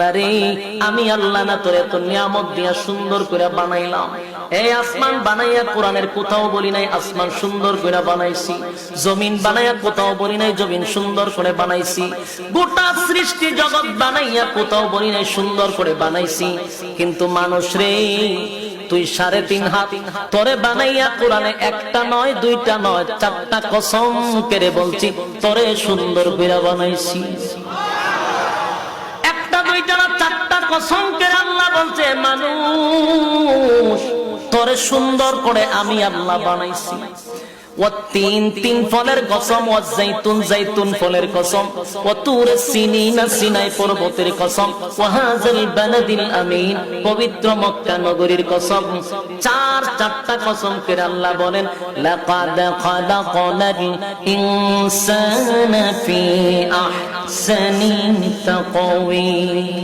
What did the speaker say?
আরে আমি আল্লাহ না তোরে এত নিয়ামত দিয়া সুন্দর করে বানাইলাম। এই আসমান বানাইয়া কোরআনের কোথাও বলি নাই আসমান সুন্দর করে বানাইছি, জমিন বানাইয়া কোথাও বলি নাই জমিন সুন্দর করে বানাইছি, গোটা সৃষ্টি জগৎ বানাইয়া কোথাও বলি নাই সুন্দর করে বানাইছি। কিন্তু মানুষ রে, তুই 3.5 হাত তোরে বানাইয়া কোরআনে একটা নয় দুইটা নয় 4টা কসম করে বলছি তোরে সুন্দর করে বানাইছি। একটা দুইটা না 4টা কসম করে আল্লাহ বলছে মানুষ তোরে সুন্দর করে আমি আল্লাহ বানাইছি। তিন ফলের কসম, জাইতুন ফলের কসম, সিনাই পর্বতের কসম, ওয়াহাযাল বালাদিল আমিন পবিত্র মক্কা নগরীর কসম। 4টা কসম করে আল্লাহ বলেন লাকাদ খালাকনাল ইনসানা ফি আহসানি তাকওয়িম।